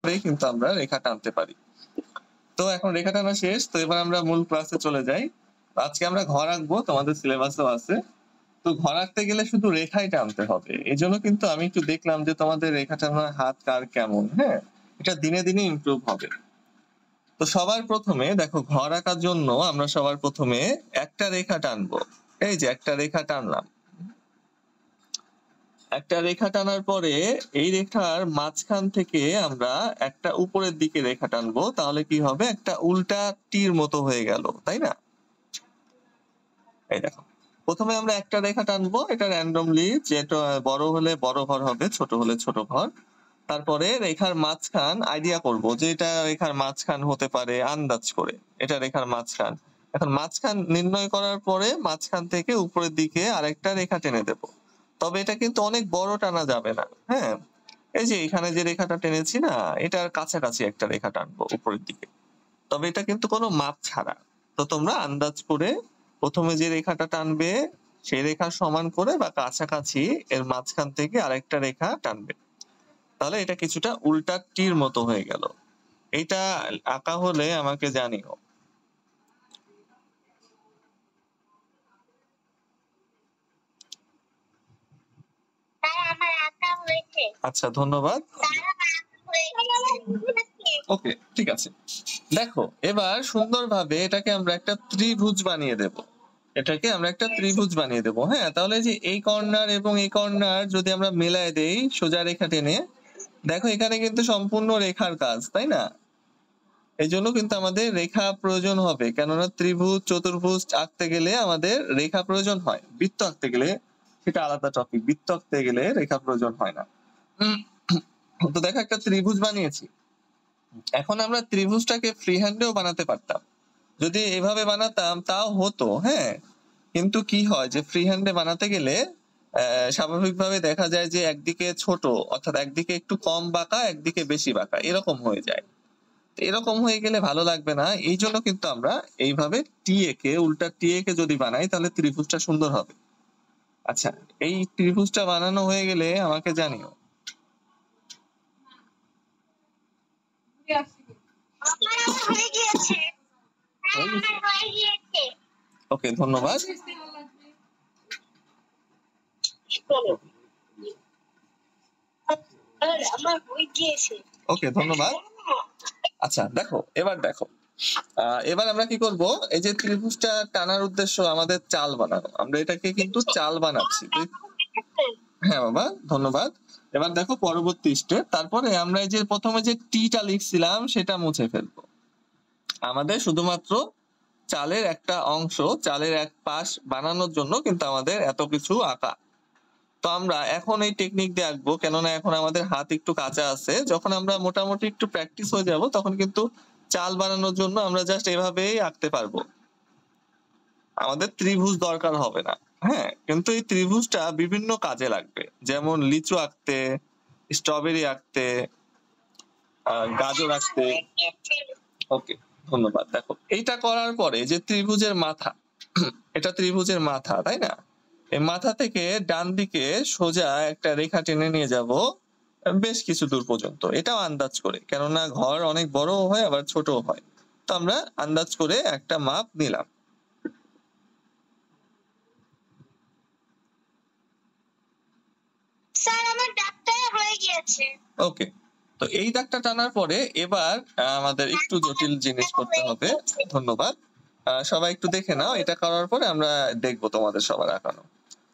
কিন্তু আমরা রেখা টানতে পারি। তো এখন রেখা টানা শেষ, তো এবার আমরা মূল ক্লাসে চলে যাই। আজকে আমরা ঘর আঁকবো, তোমাদের সিলেবাসেও আছে। তো ঘর আঁকতে গেলে শুধু রেখাই টানতে হবে, এই জন্য কিন্তু আমি একটু দেখলাম যে তোমাদের রেখা টানার হাত কার কেমন। হ্যাঁ, এটা দিনে দিনে ইমপ্রুভ হবে। তো সবার প্রথমে দেখো, ঘর আঁকার জন্য আমরা সবার প্রথমে একটা রেখা টানবো। এই যে একটা রেখা টানলাম। একটা রেখা টানার পরে এই রেখার মাঝখান থেকে আমরা একটা উপরের দিকে রেখা টানবো, তাহলে কি হবে, একটা উল্টা তীর মতো হয়ে গেল, তাই না? এই দেখো, প্রথমে আমরা একটা রেখা টানবো, এটা র্যান্ডমলি, যেটা বড় হলে বড় ঘর হবে, ছোট হলে ছোট ঘর। তারপরে রেখার মাঝখান আইডিয়া করব যে এটা রেখার মাঝখান হতে পারে, আন্দাজ করে এটা রেখার মাঝখান। এখন মাঝখান নির্ণয় করার পরে মাঝখান থেকে উপরের দিকে আরেকটা রেখা টেনে দেব। তবে এটা কিন্তু অনেক বড় টানা যাবে না। হ্যাঁ, এই যে এখানে যে রেখাটা টেনেছি না, এটার কাছাকাছি একটা রেখা টানবো উপরের দিকে, তবে এটা কিন্তু কোনো মাপ ছাড়া। তো তোমরা আন্দাজ করে প্রথমে যে রেখাটা টানবে সেই রেখা সমান করে বা কাছাকাছি এর মাঝখান থেকে আরেকটা রেখা টানবে, তাহলে এটা কিছুটা উল্টা তীর মতো হয়ে গেল। এটা আঁকা হলে আমাকে জানিও। আচ্ছা, ধন্যবাদ। ওকে, ঠিক আছে। দেখো, এবার সুন্দরভাবে এটাকে আমরা একটা ত্রিভুজ বানিয়ে দেব। এটাকে আমরা একটা ত্রিভুজ বানিয়ে দেব। হ্যাঁ, তাহলে যে এই কর্নার এবং এই কর্নার যদি আমরা মেলায় দেই সোজা রেখা টেনে, দেখো এখানে কিন্তু সম্পূর্ণ রেখার কাজ, তাই না? এই জন্য কিন্তু আমাদের রেখা প্রয়োজন হবে, কেননা ত্রিভুজ চতুর্ভুজ আঁকতে গেলে আমাদের রেখা প্রয়োজন হয়। বৃত্ত আঁকতে গেলে সেটা আলাদা টপিক, বৃত্ত আঁকতে গেলে রেখা প্রয়োজন হয় না। তো দেখো, একটা ত্রিভুজ বানিয়েছি। এখন আমরা ত্রিভুজটাকে ফ্রি হ্যান্ডেও বানাতে পারতাম, যদি এভাবে বানাতাম তাও হতো। হ্যাঁ, কিন্তু কি হয় যে ফ্রি হ্যান্ডে বানাতে গেলে স্বাভাবিকভাবে দেখা যায় যে একদিকে ছোট, অর্থাৎ একদিকে একটু কম বাঁকা, একদিকে বেশি বাঁকা, এরকম হয়ে যায়। এরকম হয়ে গেলে ভালো লাগবে না, এই জন্য কিন্তু আমরা এইভাবে উল্টা টিএকে যদি বানাই তাহলে ত্রিভুজটা সুন্দর হবে। আচ্ছা, এই ত্রিভুজটা বানানো হয়ে গেলে আমাকে জানিও। ওকে, ধন্যবাদ। ওকে, ধন্যবাদ। আচ্ছা দেখো, এবার দেখো, এবার আমরা কি করব, এই যে ত্রিভুজটা টানার উদ্দেশ্য আমাদের চাল বানানো, আমরা এটাকে কিন্তু চাল বানাচ্ছি। হ্যাঁ বাবা, ধন্যবাদ। এবার দেখো পরবর্তী স্টেপ, তারপরে আমরা এই যে প্রথমে যে টিটা লিখছিলাম সেটা মুছে ফেলবো। আমাদের শুধুমাত্র চালের একটা অংশ, চালের এক পাশ বানানোর জন্য কিন্তু আমাদের এত কিছু আঁকা। তো আমরা এখন এই টেকনিক দিয়ে আঁকবো, কেননা এখন আমাদের হাত একটু কাঁচা আছে। যখন আমরা মোটামুটি একটু প্র্যাকটিস হয়ে যাব তখন কিন্তু চাল বানানোর জন্য আমরা জাস্ট এভাবেই আঁকতে পারবো, আমাদের ত্রিভুজ দরকার হবে না। হ্যাঁ, কিন্তু এই ত্রিভুজটা বিভিন্ন কাজে লাগবে, যেমন লিচু আঁকতে, স্ট্রবেরি আঁকতে, গাজর আঁকতে। ওকে, ধন্যবাদ। দেখো, এইটা করার পরে যে ত্রিভুজের মাথা, এটা ত্রিভুজের মাথা, তাই না? এই মাথা থেকে ডান দিকে সোজা একটা রেখা টেনে নিয়ে যাব বেশ কিছু দূর পর্যন্ত, এটাও আন্দাজ করে, কেননা ঘর অনেক বড় হয় আবার ছোট হয়। তো আমরা আন্দাজ করে একটা মাপ নিলাম। স্যার, আমার দাগটা হয়ে গিয়েছে। ওকে, তো এই দাগটা টানার পরে এবার আমাদের একটু জটিল জিনিস করতে হবে। ধন্যবাদ। সবাই একটু দেখে নাও, এটা করার পরে আমরা দেখবো তোমাদের সবার আঁকানো।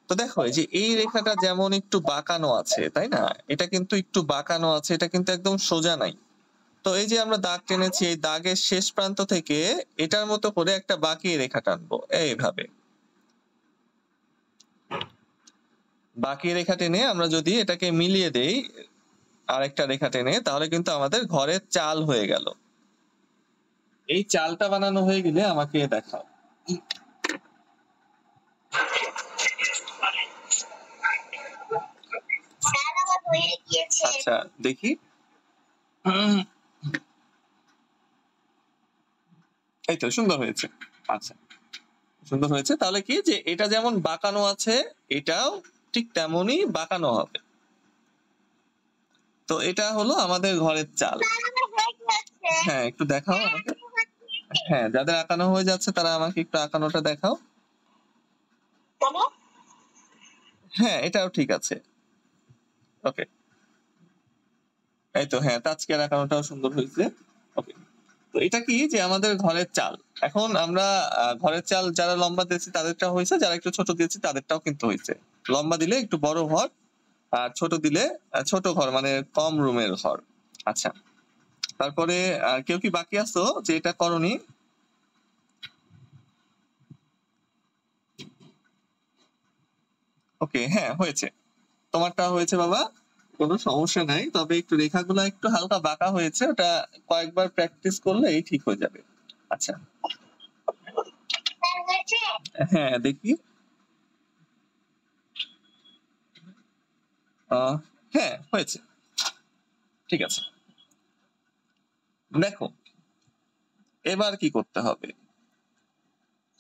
তো দেখো, এই যে এই রেখাটা যেমন একটু বাঁকানো আছে, তাই না? এটা কিন্তু একটু বাঁকানো আছে, এটা কিন্তু একদম সোজা নাই। তো এই যে আমরা দাগ টেনেছি, এই দাগের শেষ প্রান্ত থেকে এটার মতো করে একটা বাঁকিয়ে রেখা টানবো এইভাবে। বাকি রেখা টেনে আমরা যদি এটাকে মিলিয়ে দেই আরেকটা রেখা টেনে, তাহলে কিন্তু আমাদের ঘরের চাল হয়ে গেল। এই চালটা বানানো হয়ে গেলে আমাকে দেখাও। আচ্ছা দেখি, এই তো সুন্দর হয়েছে। আচ্ছা, সুন্দর হয়েছে। তাহলে কি, যে এটা যেমন বাঁকানো আছে এটাও ঠিক তেমনই বাঁকানো হবে। তো এটা হলো আমাদের ঘরের চাল। হ্যাঁ, একটু দেখাও আমাকে। হ্যাঁ, যাদের আঁকানো হয়ে যাচ্ছে তারা আমাকে একটু আঁকানোটা দেখাও। হ্যাঁ, এটাও ঠিক আছে। ওকে, এই তো। হ্যাঁ, তাজকের আঁকানোটাও সুন্দর হয়েছে। ওকে, তো এটা কি যে আমাদের ঘরের চাল। এখন আমরা ঘরের চাল যারা লম্বা দিয়েছি তাদেরটা হয়েছে, যারা একটু ছোট দিয়েছি তাদেরটাও কিন্তু হয়েছে। লম্বা দিলে একটু বড় ঘর, আর ছোট দিলে ছোট ঘর, মানে কম রুমের ঘর। আচ্ছা, তারপরে কেউ কি বাকি আছো যে এটা করনি? ওকে, হ্যাঁ হয়েছে, তোমারটা হয়েছে বাবা, কোনো সমস্যা নাই। তবে একটু রেখাগুলো একটু হালকা বাঁকা হয়েছে, ওটা কয়েকবার প্র্যাকটিস করলেই ঠিক হয়ে যাবে। আচ্ছা, হ্যাঁ দেখি। হ্যাঁ হয়েছে, ঠিক আছে। দেখো এবার কি করতে হবে।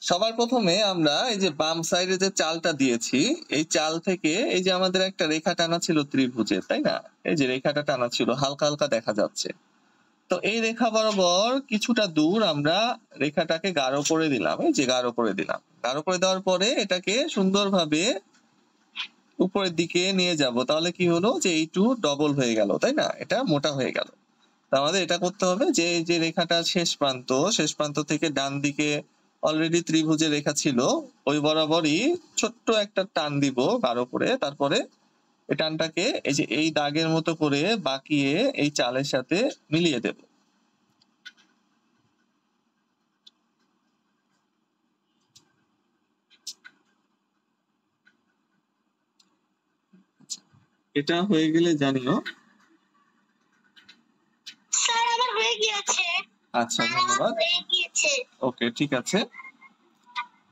সবার প্রথমে আমরা এই যে বাম সাইডে যে চালটা দিয়েছি, এই চাল থেকে এই যে আমাদের একটা রেখা টানা ছিল ত্রিভুজের, তাই না? এই যে রেখাটা টানা ছিল, হালকা হালকা দেখা যাচ্ছে। তো এই রেখা বরাবর কিছুটা দূর আমরা রেখাটাকে গাঢ় করে দিলাম। এই যে গাঢ় করে দিলাম, গাঢ় করে দেওয়ার পরে এটাকে সুন্দরভাবে উপরের দিকে নিয়ে যাব। তাহলে কি হলো যে এইটু ডবল হয়ে গেল, তাই না? এটা মোটা হয়ে গেল। আমাদের এটা করতে হবে যে এই যে রেখাটা শেষ প্রান্ত থেকে ডান দিকে অলরেডি ত্রিভুজের রেখা ছিল, ওই বরাবরই ছোট্ট একটা টান দিব গাঢ় করে। তারপরে এই টানটাকে এই যে এই দাগের মতো করে বাঁকিয়ে এই চালের সাথে মিলিয়ে দেব। এটা হয়ে গেলে জানিও। আচ্ছা, ধন্যবাদ। ওকে, ঠিক আছে।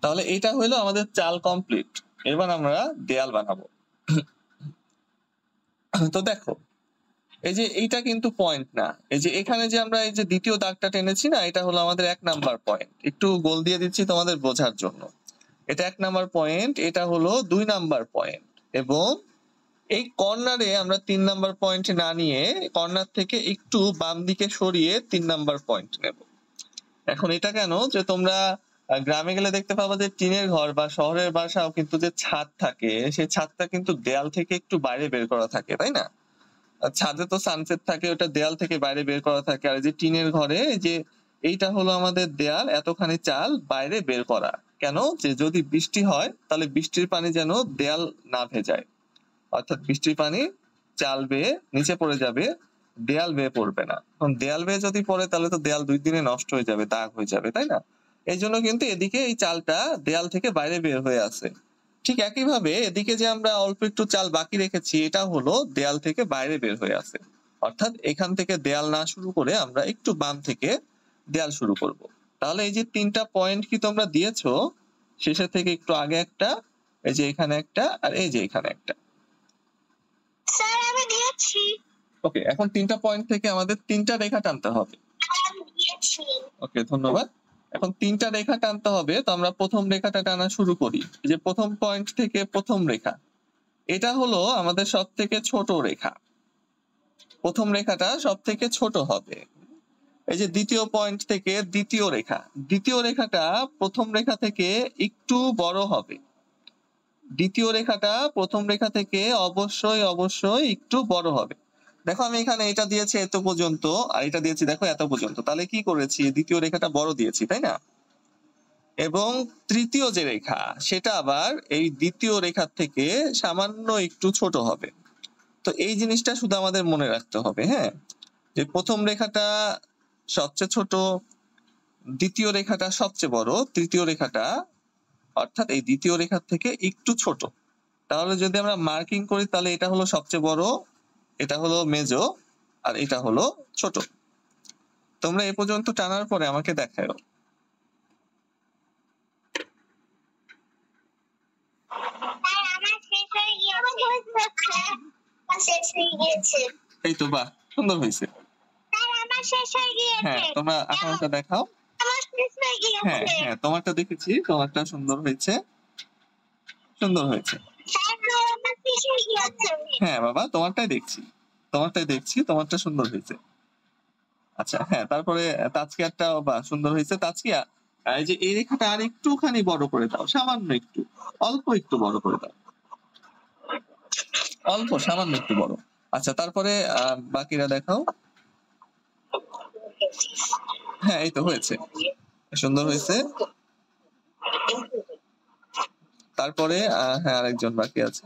তাহলে এটা হলো আমাদের চাল কমপ্লিট। এবার আমরা দেয়াল বানাবো। তো দেখো, এই যে এইটা কিন্তু পয়েন্ট না। এই যে এখানে যে আমরা এই যে দ্বিতীয় দাগটা টেনেছি না, এটা হলো আমাদের 1 নাম্বার পয়েন্ট। একটু গোল দিয়ে দিচ্ছি তোমাদের বোঝার জন্য। এটা 1 নাম্বার পয়েন্ট, এটা হলো 2 নাম্বার পয়েন্ট, এবং এই কর্নারে আমরা 3 নাম্বার পয়েন্ট না নিয়ে কর্নার থেকে একটু বাম দিকে সরিয়ে 3 নাম্বার পয়েন্ট নেব। এখন এটা কেন, যে তোমরা গ্রামে গেলে দেখতে পাবা যে টিনের ঘর বা শহরের বাসাও কিন্তু যে ছাদ থাকে, সেই ছাদটা কিন্তু দেয়াল থেকে একটু বাইরে বের করা থাকে, তাই না? ছাদে তো সানসেট থাকে, ওটা দেয়াল থেকে বাইরে বের করা থাকে। আর যে টিনের ঘরে যে এইটা হলো আমাদের দেয়াল, এতখানি চাল বাইরে বের করা। কেন, যে যদি বৃষ্টি হয় তাহলে বৃষ্টির পানি যেন দেয়াল না ভেজায়, অর্থাৎ বৃষ্টির পানি চাল বেয়ে নিচে পড়ে যাবে, দেয়াল বেয়ে পড়বে না। এখন দেয়াল বেয়ে যদি পড়ে তাহলে তো দেয়াল 2 দিনে নষ্ট হয়ে যাবে, দাগ হয়ে যাবে, তাই না? এই জন্য কিন্তু এদিকে এই চালটা দেয়াল থেকে বাইরে বের হয়ে আছে। ঠিক একইভাবে এদিকে যে আমরা অল্প একটু চাল বাকি রেখেছি, এটা হলো দেয়াল থেকে বাইরে বের হয়ে আছে। অর্থাৎ এখান থেকে দেয়াল না শুরু করে আমরা একটু বাম থেকে দেয়াল শুরু করব। তাহলে এই যে 3টা পয়েন্ট কি তোমরা দিয়েছো, শেষের থেকে একটু আগে একটা, এই যে এখানে একটা, আর এই যে এখানে একটা। স্যার আমি দিয়েছি। ওকে, এখন 3টা পয়েন্ট থেকে আমাদের 3টা রেখা টানতে হবে। ওকে, ধন্যবাদ। এখন 3টা রেখা টানতে হবে। তো আমরা প্রথম রেখাটা টানা শুরু করি। এই যে প্রথম পয়েন্ট থেকে প্রথম রেখা, এটা হলো আমাদের সব থেকে ছোট রেখা। প্রথম রেখাটা সব থেকে ছোট হবে। এই যে দ্বিতীয় পয়েন্ট থেকে দ্বিতীয় রেখা, দ্বিতীয় রেখাটা প্রথম রেখা থেকে একটু বড় হবে। দ্বিতীয় রেখাটা প্রথম রেখা থেকে অবশ্যই অবশ্যই একটু বড় হবে। দেখো আমি এখানে এটা দিয়েছি এত পর্যন্ত, আর এটা দিয়েছি দেখো এত পর্যন্ত। তাহলে কি করেছি, দ্বিতীয় রেখাটা বড় দিয়েছি, তাই না? এবং তৃতীয় যে রেখা, সেটা আবার এই দ্বিতীয় রেখার থেকে সামান্য একটু ছোট হবে। তো এই জিনিসটা শুধু আমাদের মনে রাখতে হবে, হ্যাঁ, যে প্রথম রেখাটা সবচেয়ে ছোট, দ্বিতীয় রেখাটা সবচেয়ে বড়, তৃতীয় রেখাটা অর্থাৎ এই দ্বিতীয় রেখার থেকে একটু ছোট। তাহলে যদি আমরা মার্কিং করি তাহলে এটা হলো সবচেয়ে বড়, এটা হলো মেজো, আর এটা হলো ছোট। তোমরা এ পর্যন্ত টানার পরে আমাকে দেখাও। এই তো, বাহ, সুন্দর হয়েছে। হ্যাঁ, তোমরা আঁকানোটা দেখাও। হ্যাঁ হ্যাঁ, তোমারটা দেখেছি, তোমারটা সুন্দর হয়েছে, সুন্দর হয়েছে। হ্যাঁ বাবা, তোমারটাই দেখছি, তোমারটাই দেখছি, তোমারটা সুন্দর হয়েছে। আচ্ছা হ্যাঁ, তারপরে তাজকিয়ারটা বা সুন্দর হয়েছে। তাজকিয়া এই যে এই রেখাটা আর একটুখানি বড় করে দাও, সামান্য একটু, অল্প একটু বড় করে দাও, অল্প সামান্য একটু বড়। আচ্ছা তারপরে বাকিরা দেখাও। হ্যাঁ এই তো হয়েছে, সুন্দর হয়েছে। তারপরে হ্যাঁ আরেকজন বাকি আছে।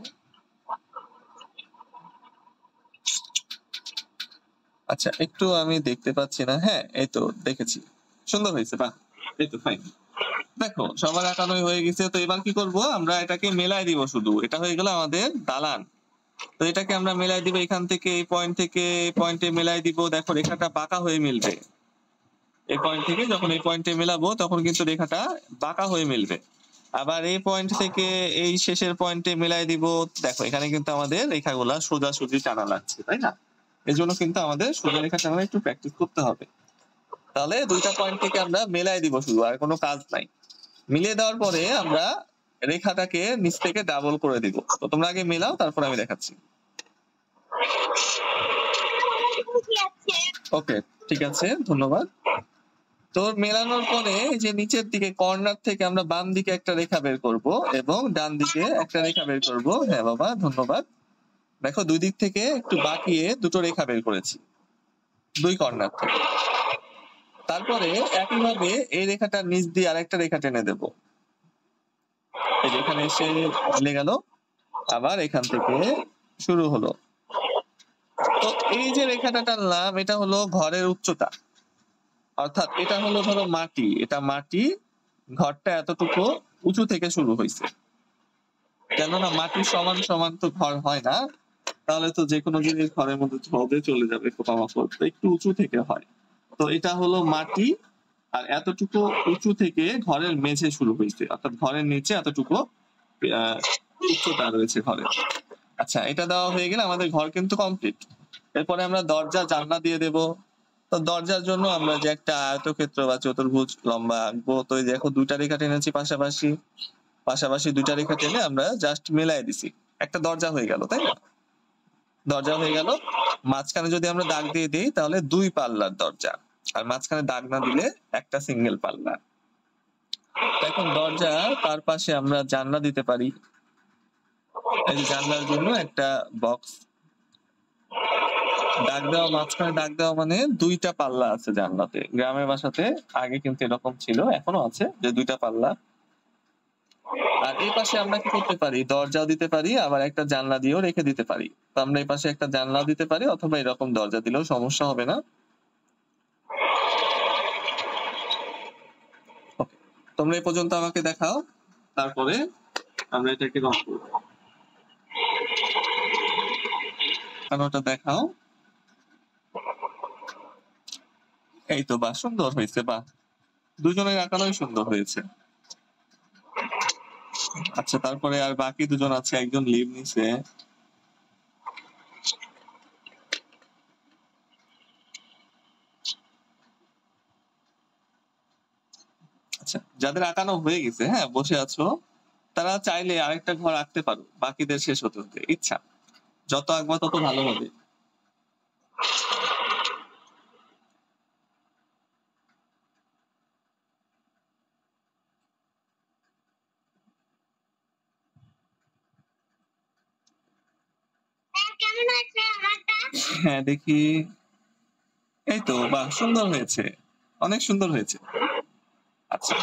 আচ্ছা একটু আমি দেখতে পাচ্ছি না, হ্যাঁ এই তো দেখেছি, সুন্দর হয়েছে, বাহ এই তো ফাইন। দেখো সবার আঁকানোই হয়ে গেছে, তো এবার কি করব, আমরা এটাকে মেলাই দিব, শুধু এটা হয়ে গেল আমাদের দালান। তো এটাকে আমরা মেলাই দিব, এখান থেকে এই পয়েন্ট থেকে এই পয়েন্টে মেলাই দিব। দেখো রেখাটা বাঁকা হয়ে মিলবে, এই পয়েন্ট থেকে যখন এই পয়েন্টে মেলাবো তখন কিন্তু রেখাটা বাঁকা হয়ে মিলবে। আবার এই পয়েন্ট থেকে এই শেষের পয়েন্টে মেলাই দিব। দেখো এখানে কিন্তু আমাদের রেখাগুলা সোজাসুজি টানা লাগছে, তাই না? এই জন্য কিন্তু আমাদের সোজা রেখা টানা একটু প্র্যাকটিস করতে হবে। তাহলে দুইটা পয়েন্ট থেকে আমরা মেলাই দিব শুধু, আর কোনো কাজ নাই। মিলিয়ে দেওয়ার পরে আমরা রেখাটাকে নিচ থেকে ডাবল করে দিব। তো তোমরা আগে মেলাও, তারপর আমি দেখাচ্ছি। ওকে ঠিক আছে, ধন্যবাদ। তো মেলানোর পরে যে নিচের দিকে কর্নার থেকে আমরা বাম দিকে একটা রেখা বের করব এবং ডান দিকে একটা রেখা বের করব। হ্যাঁ বাবা ধন্যবাদ। দেখো দুই দিক থেকে একটু বাঁকিয়ে দুটো রেখা বের করেছি, দুই কর্নার থেকে। তারপরে একইভাবে এই রেখাটার নিচ দিয়ে আরেকটা রেখা টেনে দেব, এই যে এখানে এসে মিলে গেল, আবার এখান থেকে শুরু হলো। তো এই যে রেখাটা টানলাম এটা হলো ঘরের উচ্চতা, অর্থাৎ এটা হলো ধরো মাটি, এটা মাটি, ঘরটা এতটুকু উঁচু থেকে শুরু হয়েছে। কেননা মাটির সমান সমান তো ঘর হয় না, তাহলে তো যে কোনো জিনিস ঘরের মধ্যে ঝড়ে চলে যাবে, পোকামাকড়, তো একটু উঁচু থেকে হয়। তো এটা হলো মাটি, আর এতটুকু উঁচু থেকে ঘরের মেঝে শুরু হয়েছে, অর্থাৎ ঘরের নিচে এতটুকু উচ্চতা রয়েছে ঘরের। আচ্ছা এটা দেওয়া হয়ে গেলে আমাদের ঘর কিন্তু কমপ্লিট। এরপরে আমরা দরজা জানলা দিয়ে দেব। তো দরজার জন্য আমরা যে একটা আয়তক্ষেত্র বা চতুর্ভুজ লম্বা আঁকবো, তো এই দেখো দুইটা রেখা টেনেছি পাশাপাশি, পাশাপাশি দুইটা রেখা টেনে আমরা জাস্ট মিলাই দিছি, একটা দরজা হয়ে গেল, তাই না? দরজা হয়ে গেল। মাঝখানে যদি আমরা দাগ দিয়ে দিই তাহলে দুই পাল্লার দরজা, আর মাঝখানে দাগ না দিলে একটা সিঙ্গেল পাল্লা। এখন দরজা তার পাশে আমরা জানলা দিতে পারি, এই যে জানলার জন্য একটা বক্স দাগ দেওয়া, মাঝখানে দাগ দেওয়া মানে দুইটা পাল্লা আছে জানলাতে। গ্রামের বাসাতে আগে কিন্তু এরকম ছিল, এখনো আছে যে দুইটা পাল্লা। আর এই পাশে আমরা কি করতে পারি, দরজাও দিতে পারি, আবার একটা জানলা দিয়েও রেখে দিতে পারি। তো আমরা এই পাশে একটা জানলা দিতে পারি, অথবা এরকম দরজা দিলেও সমস্যা হবে না। তোমরা এই পর্যন্ত আমাকে দেখাও, তারপরে আমরা এটাকে রং করব। ওটা দেখাও, এই তো বাহ সুন্দর হয়েছে, বাহ দুজনের আঁকানোই সুন্দর হয়েছে। আচ্ছা তারপরে আর বাকি দুজন আছে, একজন লিভ নিছে। আচ্ছা যাদের আঁকানো হয়ে গেছে, হ্যাঁ বসে আছো, তারা চাইলে আরেকটা ঘর আঁকতে পারো, বাকিদের শেষ হতে হতে ইচ্ছা, যত আঁকবা তত ভালো হবে। হ্যাঁ দেখি, এই তো বাহ সুন্দর হয়েছে, অনেক সুন্দর হয়েছে। আচ্ছা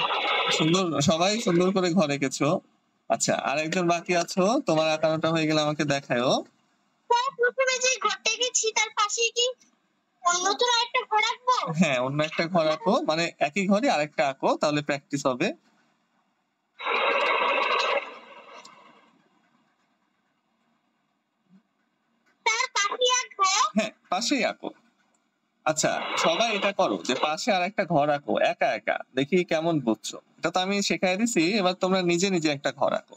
সুন্দর, সবাই সুন্দর করে ঘর এঁকেছো। আচ্ছা আর একজন বাকি আছো, তোমার আঁকানোটা হয়ে গেলে আমাকে দেখায়ও। প্রথমে যে ঘরটা এঁকেছি তার পাশে কি অন্যতর আরেকটা ঘর আঁকবো? হ্যাঁ অন্য একটা ঘর আঁকো, মানে একই ঘরে আরেকটা আঁকো, তাহলে প্র্যাকটিস হবে। তার পাশে আঁকবো? হ্যাঁ পাশেই আঁকো। আচ্ছা সবাই এটা করো যে পাশে আর একটা ঘর আঁকো একা একা, দেখি কেমন বুঝছো। এটা তো আমি শেখাই দিছি, এবার তোমরা নিজে নিজে একটা ঘর আঁকো,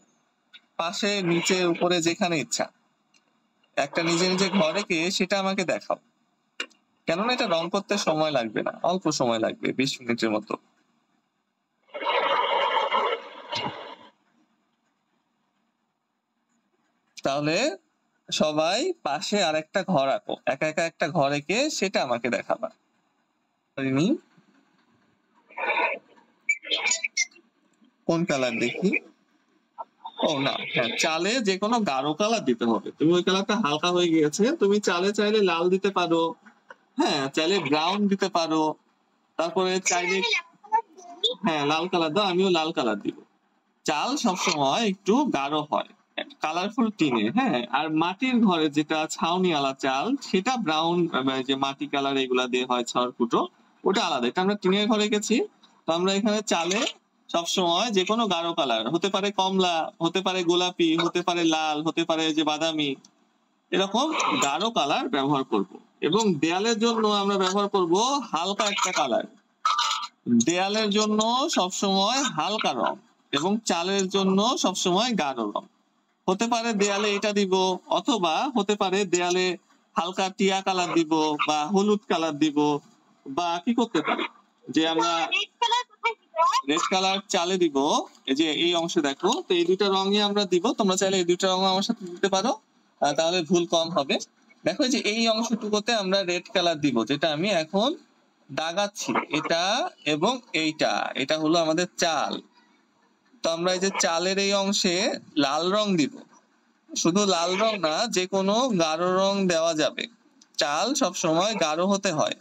পাশে নিচে উপরে যেখানে ইচ্ছা একটা নিজে নিজে ঘর এঁকে সেটা আমাকে দেখাও। কেননা এটা রং করতে সময় লাগবে না, অল্প সময় লাগবে, 20 মিনিটের মতো। তাহলে সবাই পাশে আরেকটা ঘর আঁকো, একা একা একটা ঘর এঁকে সেটা আমাকে দেখাবা। পারিনি? কোন কালার দেখি? ও না, হ্যাঁ, চালে যে কোনো গাঢ় কালার দিতে হবে। তুমি ওই কালারটা হালকা হয়ে গিয়েছে, তুমি চালে চাইলে লাল দিতে পারো, হ্যাঁ চাইলে ব্রাউন দিতে পারো, তারপরে চাইলে হ্যাঁ লাল কালার দাও, আমিও লাল কালার দিব। চাল সবসময় একটু গাঢ় হয় কালারফুল টিনে, হ্যাঁ, আর মাটির ঘরে যেটা ছাউনি আলা চাল সেটা ব্রাউন, যে মাটি কালার এগুলা দিয়ে হয় ছড়কুটো, ওটা আলাদা। এটা আমরা টিনের ঘরে গেছি, তো আমরা এখানে চালে সবসময় যে কোনো গাঢ় কালার হতে পারে, কমলা হতে পারে, গোলাপি হতে পারে, লাল হতে পারে, যে বাদামি, এরকম গাঢ় কালার ব্যবহার করব। এবং দেয়ালের জন্য আমরা ব্যবহার করব হালকা একটা কালার। দেয়ালের জন্য সবসময় হালকা রং এবং চালের জন্য সবসময় গাঢ় রং। হতে পারে দেয়ালে এটা দিব, অথবা হতে পারে দেয়ালে হালকা টিয়া কালার দিব বা হলুদ কালার দিব, বা কি করতে পারি যে আমরা রেড কালার চালে দিব। এই যে এই অংশে দেখো, তো এই দুইটা রঙই আমরা দিব, তোমরা চাইলে এই দুইটা রঙ আমার সাথে দিতে পারো, তাহলে ভুল কম হবে। দেখো যে এই অংশটুকুতে আমরা রেড কালার দিব, যেটা আমি এখন দাগাচ্ছি, এটা এবং এইটা, এটা হলো আমাদের চাল। তো আমরা এই যে চালের এই অংশে লাল রং দিব। শুধু লাল রং না, যে কোনো গাঢ় রং দেওয়া যাবে। চাল সব সময় গাঢ় হতে হয়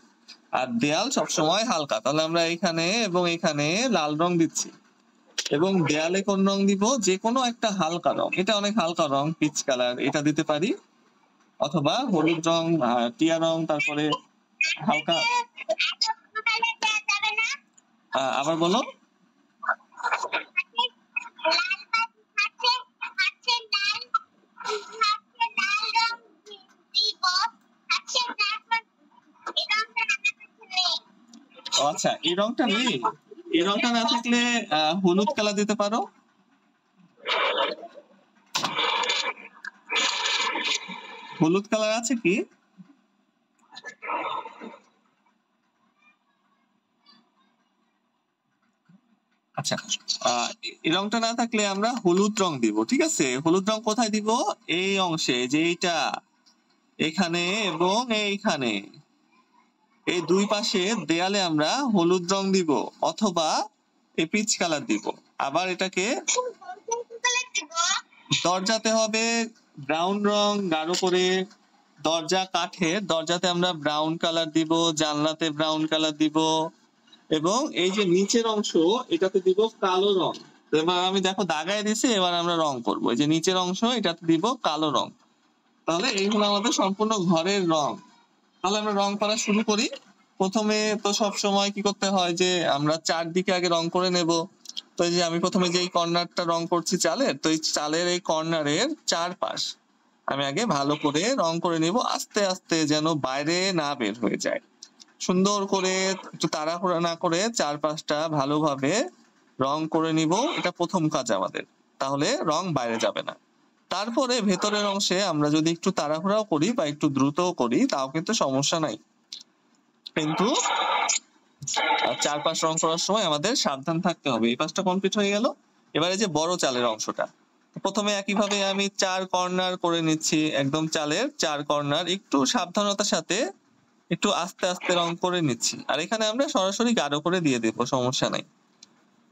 আর দেয়াল সব সময় হালকা। তাহলে আমরা এখানে এবং এখানে লাল রং দিচ্ছি, এবং দেয়ালে কোন রং দিব? যে কোনো একটা হালকা রং। এটা অনেক হালকা রং, পিচ কালার, এটা দিতে পারি, অথবা হলুদ রং, টিয়া রং, তারপরে হালকা। আবার বলো। আচ্ছা, এই রংটা নেই? এই রংটা না থাকলে হলুদ কালার দিতে পারো। হলুদ কালার আছে কি? আচ্ছা, এই রংটা না থাকলে আমরা হলুদ রং দিব, ঠিক আছে? হলুদ রং কোথায় দিব? এই অংশে, যে এইটা, এখানে এবং এইখানে, এই দুই পাশে দেয়ালে আমরা হলুদ রং দিব, অথবা এই পিচ কালার দিব। আবার এটাকে দরজাতে হবে ব্রাউন রং গাঢ় করে। দরজা কাঠের, দরজাতে আমরা ব্রাউন কালার দিব, জানলাতে ব্রাউন কালার দিব, এবং এই যে নিচের অংশ এটাতে দিব কালো রং। এবার আমি দেখো দাগায় দিছি, এবার আমরা রং করব। এই যে নিচের অংশ এটাতে দিব কালো রং। তাহলে এই হলো আমাদের সম্পূর্ণ ঘরের রং। তাহলে আমরা রং করা শুরু করি। প্রথমে তো সব সময় কি করতে হয় যে আমরা চারদিকে আগে রং করে নেব। তো এই যে আমি প্রথমে যে এই কর্নারটা রং করছি চালের, তো এই চালের এই কর্নারের চারপাশ আমি আগে ভালো করে রং করে নিব, আস্তে আস্তে, যেন বাইরে না বের হয়ে যায়। সুন্দর করে, একটু তাড়াহুড়া না করে চারপাশটা ভালোভাবে রং করে নিব। এটা প্রথম কাজ আমাদের, তাহলে রং বাইরে যাবে না। তারপরে ভেতরের অংশে আমরা যদি একটু তাড়াহুড়াও করি বা একটু দ্রুতও করি, তাও কিন্তু সমস্যা নাই। কিন্তু চারপাশ রং করার সময় আমাদের সাবধান থাকতে হবে। এই পাশটা কমপ্লিট হয়ে গেল। এবারে যে বড় চালের অংশটা, প্রথমে একইভাবে আমি 4 কর্নার করে নিচ্ছি, একদম চালের 4 কর্নার, একটু সাবধানতার সাথে একটু আস্তে আস্তে রং করে নিচ্ছি। আর এখানে আমরা সরাসরি গাঢ় করে দিয়ে দেবো, সমস্যা নাই।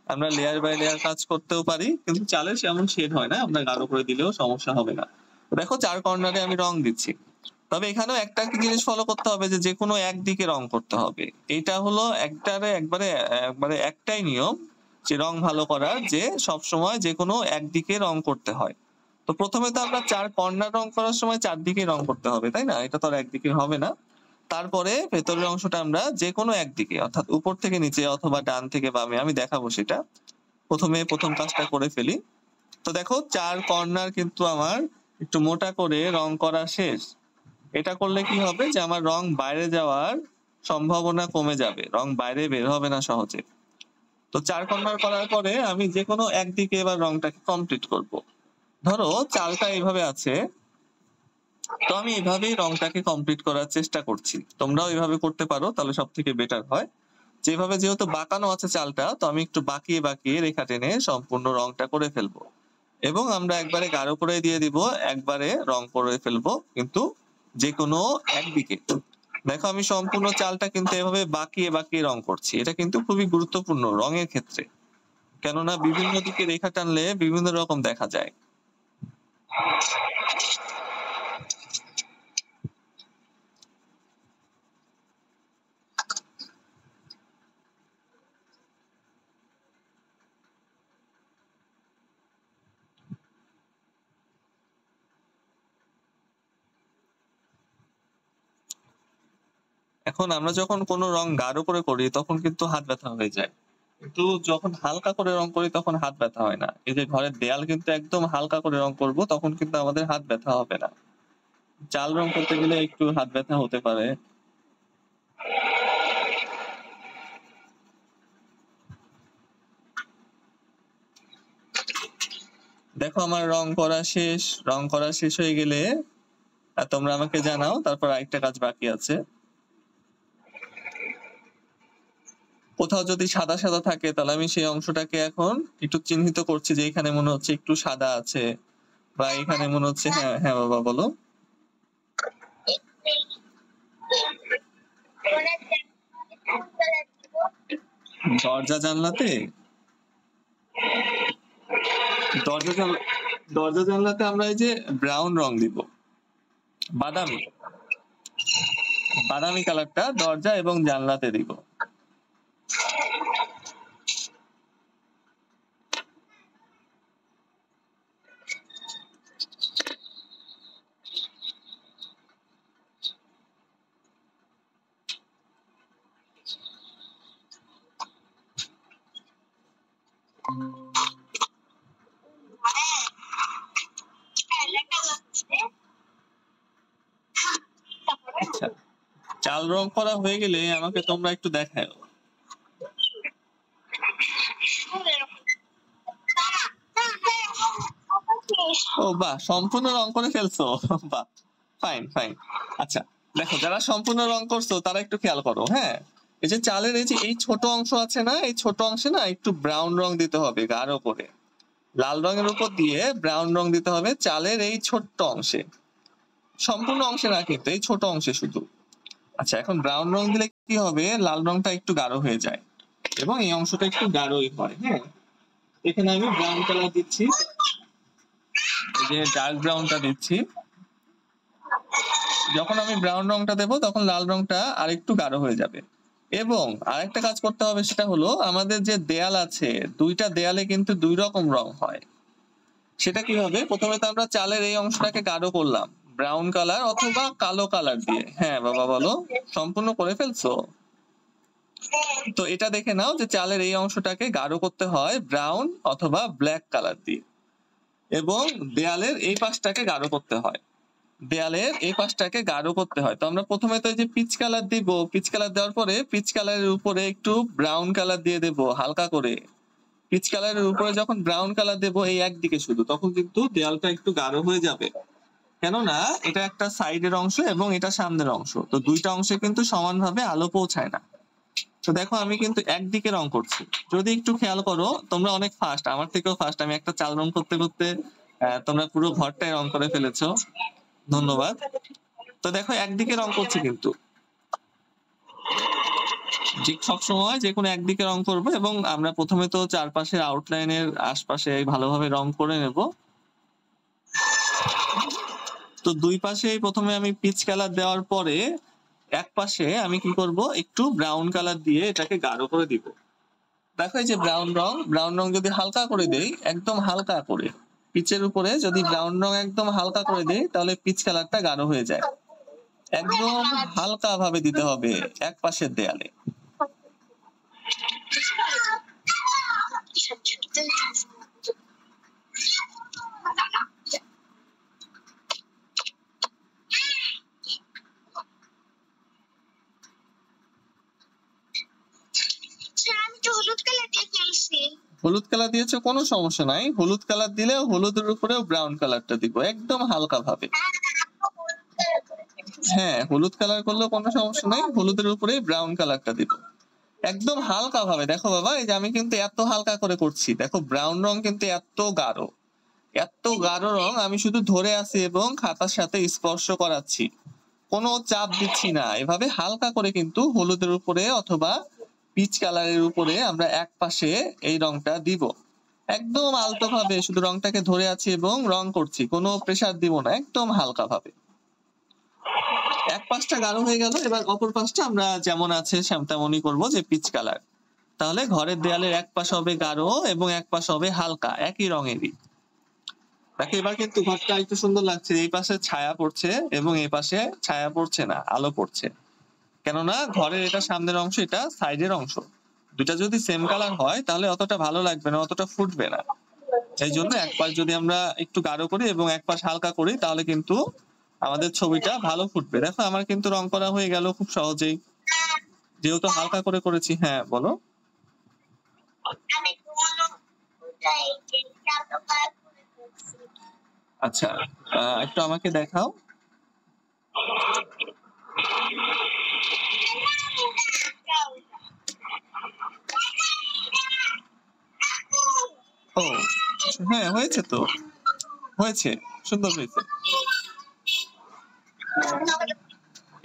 আমরা লেয়ার বাই লেয়ার কাজ করতেও পারি, কিন্তু চালের সেমন শেড হয় না, আমরা গাঢ় করে দিলেও সমস্যা হবে না। দেখো 4 কর্নারে আমি রং দিচ্ছি। তবে এখানেও একটা জিনিস ফলো করতে হবে, যে কোনো একদিকে রং করতে হবে। এটা হলো একবারে একবারে একটাই নিয়ম, যে রং ভালো করার, যে সব সময় যে কোনো একদিকে রং করতে হয়। তো প্রথমে তো আমরা 4 কর্নার রং করার সময় চারদিকে রং করতে হবে, তাই না? এটা তো আর একদিকে হবে না। তারপরে ভেতরের অংশটা আমরা যে কোনো একদিকে, অর্থাৎ উপর থেকে নিচে অথবা ডান থেকে বামে, আমি দেখাবো সেটা। প্রথমে প্রথম কাজটা করে ফেলি। তো দেখো 4 কর্নার কিন্তু আমার একটু মোটা করে রং করা শেষ। এটা করলে কি হবে, যে আমার রং বাইরে যাওয়ার সম্ভাবনা কমে যাবে, রং বাইরে বের হবে না সহজে। তো 4 কর্নার করার পরে আমি যে কোনো একদিকে এবার রংটাকে কমপ্লিট করব। ধরো চালটা এইভাবে আছে, তো আমি এইভাবেই রংটাকে কমপ্লিট করার চেষ্টা করছি। তোমরাও এইভাবে করতে পারো, তাহলে সব থেকে বেটার হয়। যেভাবে যেহেতু বাঁকানো আছে চালটা, তো আমি একটু বাঁকিয়ে বাঁকিয়ে রেখা টেনে সম্পূর্ণ রংটা করে ফেলবো। এবং আমরা একবারে গাঢ় করে দিয়ে দিব, একবারে রং করে ফেলবো কিন্তু যে কোনো একদিকে। দেখো আমি সম্পূর্ণ চালটা কিন্তু এভাবে বাঁকিয়ে বাঁকিয়ে রং করছি, এটা কিন্তু খুবই গুরুত্বপূর্ণ রঙের ক্ষেত্রে, কেননা বিভিন্ন দিকে রেখা টানলে বিভিন্ন রকম দেখা যায়। এখন আমরা যখন কোনো রং গাঢ় করে করি তখন কিন্তু হাত ব্যথা হয়ে যায়, কিন্তু যখন হালকা করে রং করি তখন হাত ব্যথা হয় না। এই যে ঘরের দেয়াল কিন্তু একদম হালকা করে রং করব, তখন কিন্তু আমাদের হাত ব্যথা হবে না। চাল রং করতে গেলে একটু হাত ব্যথা হতে পারে। দেখো আমার রং করা শেষ হয়ে গেলে তোমরা আমাকে জানাও, তারপর আরেকটা কাজ বাকি আছে। কোথাও যদি সাদা সাদা থাকে তাহলে আমি সেই অংশটাকে এখন একটু চিহ্নিত করছি যে এখানে মনে হচ্ছে একটু সাদা আছে, বা এখানে মনে হচ্ছে, হ্যাঁ হ্যাঁ বাবা বলো। দরজা জানলাতে, দরজা জানলাতে আমরা এই যে ব্রাউন রং দিব, বাদামি বাদামি কালারটা দরজা এবং জানলাতে দিব। আচ্ছা, চাল রং করা হয়ে গেলে আমাকে তোমরা একটু দেখাও। ও বাহ, সম্পূর্ণ রং করে ফেলছো, বাহ, ফাইন ফাইন। আচ্ছা দেখো, যারা সম্পূর্ণ রং করছো তারা একটু খেয়াল করো, হ্যাঁ এই যে চালের এই যে এই ছোট অংশ আছে না, এই ছোট অংশে না একটু ব্রাউন রং দিতে হবে গাঢ় করে, লাল রঙের উপর দিয়ে ব্রাউন রং দিতে হবে চালের এই ছোট্ট অংশে, সম্পূর্ণ অংশে না কিন্তু এই ছোট অংশে শুধু। আচ্ছা এখন ব্রাউন রং দিলে কি হবে, লাল রংটা একটু গাঢ় হয়ে যায় এবং এই অংশটা একটু গাঢ়ই হয়। হ্যাঁ, এখানে আমি ব্রাউন কালার দিচ্ছি, এই যে ডার্ক ব্রাউনটা দিচ্ছি। যখন আমি ব্রাউন রংটা দেবো তখন লাল রংটা আরেকটু গাঢ় হয়ে যাবে। এবং আরেকটা কাজ করতে হবে, সেটা হলো আমাদের যে দেয়াল আছে, দুইটা দেয়ালে কিন্তু দুই রকম রং হয়। সেটা কি হবে, প্রথমে তো আমরা চালের এই অংশটাকে গাঢ় করলাম ব্রাউন কালার অথবা কালো কালার দিয়ে। হ্যাঁ বাবা বলো, সম্পূর্ণ করে ফেলছো? তো এটা দেখে নাও যে চালের এই অংশটাকে গাঢ় করতে হয় ব্রাউন অথবা ব্ল্যাক কালার দিয়ে, এবং দেয়ালের এই পাশটাকে গাঢ় করতে হয়, দেয়ালের এই পাশটাকে গাঢ় করতে হয়। তো আমরা প্রথমে তো এই যে পিচ কালার দিব, পিচ কালার দেওয়ার পরে পিচ কালারের উপরে একটু ব্রাউন কালার দিয়ে দেব হালকা করে। পিচ কালারের উপরে যখন ব্রাউন কালার দেব এই একদিকে শুধু, তখন কিন্তু দেয়ালটা একটু গাঢ় হয়ে যাবে, কেননা এটা একটা সাইডের অংশ এবং এটা সামনের অংশ, তো দুইটা অংশে কিন্তু সমানভাবে আলো পৌঁছায় না। তো দেখো আমি কিন্তু একদিকে রং করছি, যদি একটু খেয়াল করো, তোমরা অনেক ফাস্ট, আমার থেকেও ফাস্ট। আমি একটা চাল রং করতে করতে তোমরা পুরো ঘরটাই রং করে ফেলেছো, ধন্যবাদ। তো দেখো একদিকে রং করছি কিন্তু, যে সবসময় যে কোনো একদিকে রং করবো, এবং আমরা প্রথমে তো চারপাশের আউটলাইনের আশপাশে ভালোভাবে রং করে নেব। তো দুই পাশে প্রথমে আমি পিচ কালার দেওয়ার পরে এক পাশে আমি কি করব, একটু ব্রাউন কালার দিয়ে এটাকে গাঢ় করে দিব। দেখো এই যে ব্রাউন রং যদি হালকা করে দেই, একদম হালকা করে পিচের উপরে যদি ব্রাউন রং একদম হালকা করে দেই, তাহলে পিচ কালারটা গাঢ় হয়ে যায়। একদম হালকা ভাবে দিতে হবে এক পাশের দেয়ালে। হলুদ কালার দিয়েছো, কোনো সমস্যা নাই, হলুদ কালার দিলেও হলুদের উপরেও ব্রাউন কালারটা দিব একদম হালকা ভাবে। হ্যাঁ হলুদ কালার করলেও কোনো সমস্যা নাই, হলুদের উপরে ব্রাউন কালারটা দিব একদম হালকা ভাবে। দেখো বাবা, এই যে আমি কিন্তু এত হালকা করে করছি, দেখো ব্রাউন রং কিন্তু এত গাঢ়, এত গাঢ় রং আমি শুধু ধরে আছি এবং খাতার সাথে স্পর্শ করাচ্ছি, কোনো চাপ দিচ্ছি না। এভাবে হালকা করে কিন্তু হলুদের উপরে অথবা পিচ কালারের উপরে আমরা এক পাশে এই রংটা দিব। একদম আলতো ভাবে শুধু রংটাকে ধরে আছি এবং রং করছি, কোনো প্রেসার দিব না, একদম হালকা ভাবে। এক পাশটা গাঢ় হয়ে গেল, এবার অপর পাশটা আমরা যেমন আছে তেমনই করবো, যে পিচ কালার। তাহলে ঘরের দেয়ালের এক পাশ হবে গাঢ় এবং এক পাশ হবে হালকা, একই রঙেরই। দেখো এবার কিন্তু ঘরটা একটু সুন্দর লাগছে, এই পাশে ছায়া পড়ছে এবং এই পাশে ছায়া পড়ছে না, আলো পড়ছে। কেননা ঘরের এটা সামনের অংশ, এটা সাইডের অংশ, দুটা যদি সেম কালার হয় তাহলে অতটা ভালো লাগবে না, অতটা ফুটবে না। এই জন্য এক পাশ যদি আমরা একটু গাঢ় করি এবং এক পাশ হালকা করি তাহলে কিন্তু আমাদের ছবিটা ভালো ফুটবে। দেখো আমার কিন্তু রং করা হয়ে গেল খুব সহজেই, যেহেতু হালকা করে করেছি। হ্যাঁ বলো। আমি কোনো এই চেষ্টা তো করে করছি। আচ্ছা, একটু আমাকে দেখাও। ও হ্যাঁ, হয়েছে তো, হয়েছে, সুন্দর হয়েছে।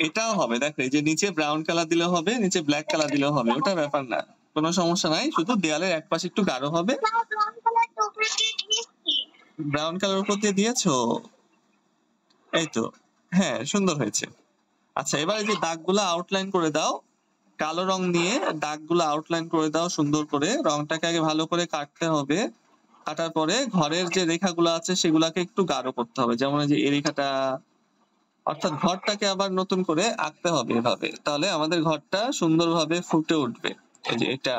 এটাও হবে, দেখো এই যে নিচে ব্রাউন কালার দিলেও হবে, নিচে ব্ল্যাক কালার দিলেও হবে, ওটা ব্যাপার না, কোনো সমস্যা নাই। শুধু দেয়ালের এক পাশে একটু গাঢ় হবে। ব্রাউন কালার উপর দিয়ে দিয়েছো, এই তো। হ্যাঁ, সুন্দর হয়েছে। আচ্ছা, এবার এই যে দাগগুলো আউটলাইন করে দাও, কালো রং দিয়ে দাগগুলো আউটলাইন করে দাও সুন্দর করে। রংটাকে আগে ভালো করে কাটতে হবে, কাটার পরে ঘরের যে রেখাগুলো আছে সেগুলাকে একটু গাঢ় করতে হবে, যেমন এই যে এই রেখাটা, অর্থাৎ ঘরটাকে আবার নতুন করে আঁকতে হবে এভাবে, তাহলে আমাদের ঘরটা সুন্দরভাবে ফুটে উঠবে। এই যে এটা,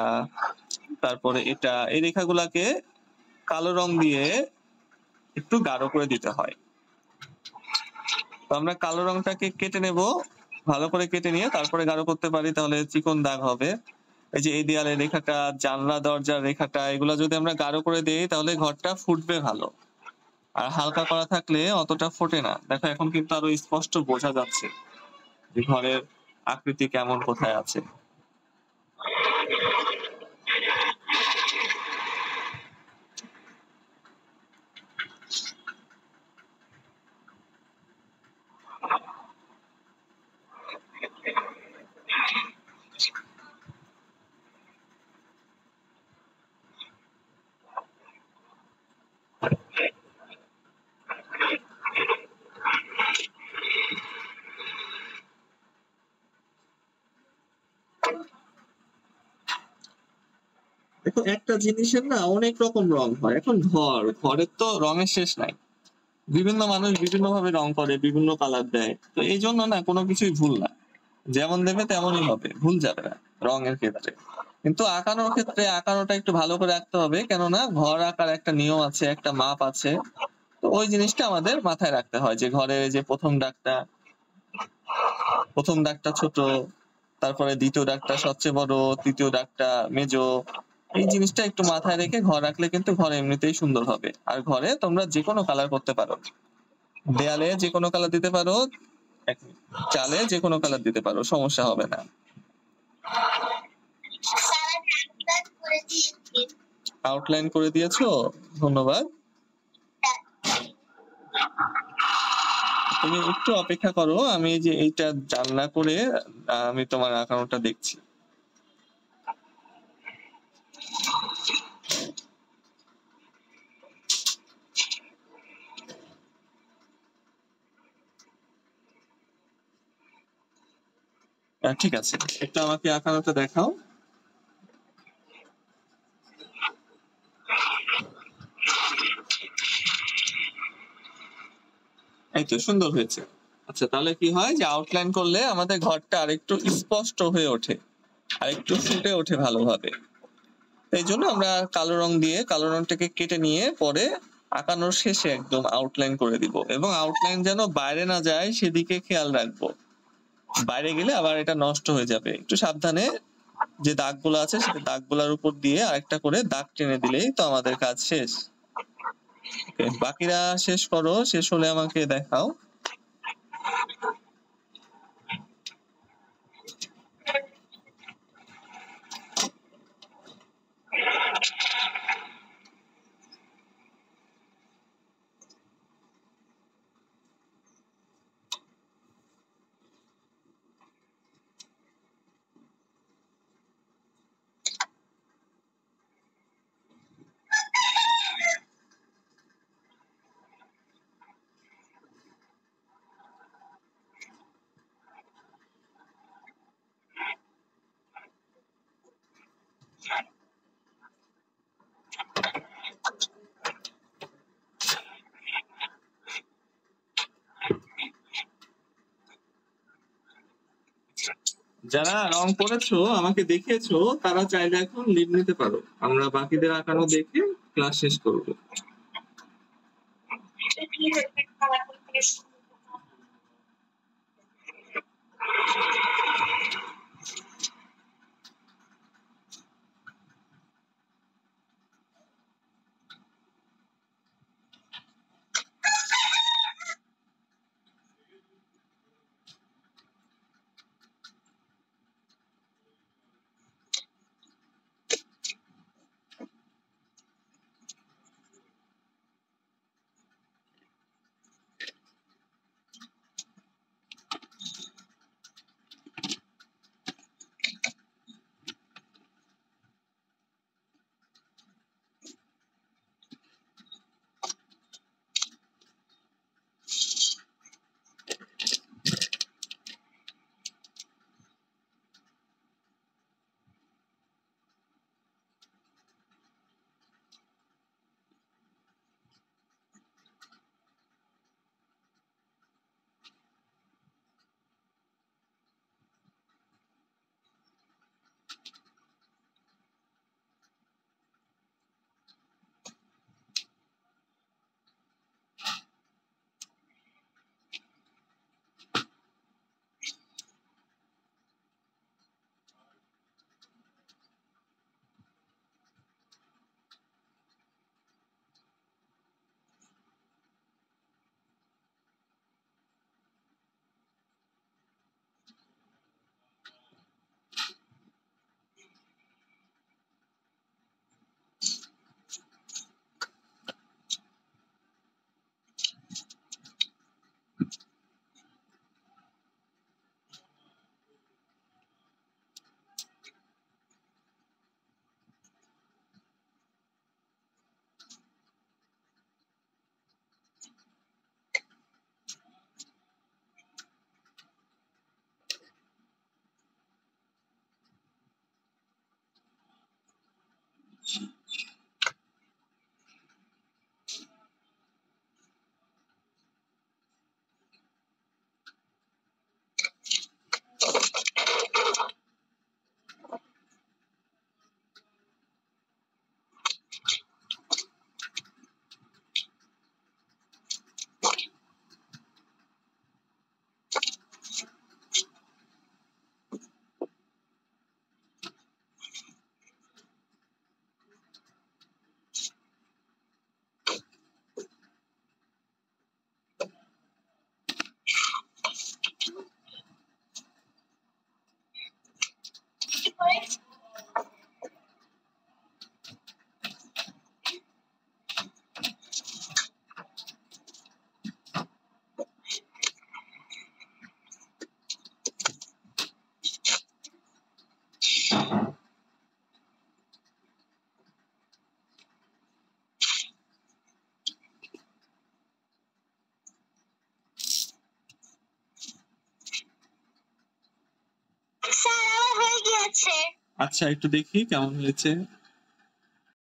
তারপরে এটা, এই রেখাগুলাকে কালো রং দিয়ে একটু গাঢ় করে দিতে হয়। তো আমরা কালো রংটাকে কেটে নেব, ভালো করে কেটে নিয়ে তারপরে গাঢ় করতে পারি, তাহলে চিকন দাগ হবে। এই যে এই দেয়ালের রেখাটা, জানলা দরজার রেখাটা, এগুলা যদি আমরা গাঢ় করে দেই তাহলে ঘরটা ফুটবে ভালো। আর হালকা করা থাকলে অতটা ফোটে না। দেখো এখন কিন্তু আরো স্পষ্ট বোঝা যাচ্ছে যে ঘরের আকৃতি কেমন, কোথায় আছে। দেখো একটা জিনিসের না অনেক রকম রং হয়। এখন ঘরের তো রঙের শেষ নাই, বিভিন্ন মানুষ বিভিন্ন ভাবে রং করে, বিভিন্ন কালার দেয়। তো এই জন্য না কোনো কিছুই ভুল না, যেমন দেবে তেমনই হবে, ভুল যাবে না রঙের ক্ষেত্রে। কিন্তু আঁকানোর ক্ষেত্রে আঁকানোটা একটু ভালো করে আঁকতে হবে, কেননা ঘর আঁকার একটা নিয়ম আছে, একটা মাপ আছে। তো ওই জিনিসটা আমাদের মাথায় রাখতে হয়, যে ঘরের যে প্রথম দাগটা ছোট, তারপরে দ্বিতীয় দাগটা সবচেয়ে বড়, তৃতীয় দাগটা মেজো। এই জিনিসটা একটু মাথায় রেখে ঘর আঁকলে কিন্তু ঘর এমনিতেই সুন্দর হবে। আর ঘরে তোমরা যে কোনো কালার করতে পারো, দেয়ালে যে কোনো কালার দিতে পারো, চালে যে কোনো কালার দিতে পারো, সমস্যা হবে না। আউটলাইন করে দিয়েছো, ধন্যবাদ। তুমি একটু অপেক্ষা করো, আমি এই যে এইটা জানলা করে আমি তোমার আঁকানোটা দেখছি। ঠিক আছে, একটু আমাকে আঁকানোটা দেখাও। এই তো সুন্দর হয়েছে। আচ্ছা, তাহলে কি হয় যে আউটলাইন করলে আমাদের ঘরটা আরেকটু স্পষ্ট হয়ে ওঠে, আরেকটু ফুটে ওঠে ভালোভাবে। এই জন্য আমরা কালো রং দিয়ে কালো রংটাকে কেটে নিয়ে পরে আঁকানোর শেষে একদম আউটলাইন করে দিব, এবং আউটলাইন যেন বাইরে না যায় সেদিকে খেয়াল রাখবো। বাইরে গেলে আবার এটা নষ্ট হয়ে যাবে, একটু সাবধানে যে দাগগুলো আছে সেই দাগগুলোর উপর দিয়ে আরেকটা করে দাগ টেনে দিলেই তো আমাদের কাজ শেষ। বাকিরা শেষ করো, শেষ হলে আমাকে দেখাও। যারা রং করেছো আমাকে দেখিয়েছো তারা চাইলে এখন লিভ নিতে পারো, আমরা বাকিদের আঁকানো দেখে ক্লাস শেষ করবো। স্যার আমার হয়ে গিয়েছে। আচ্ছা একটু দেখি কেমন হয়েছে।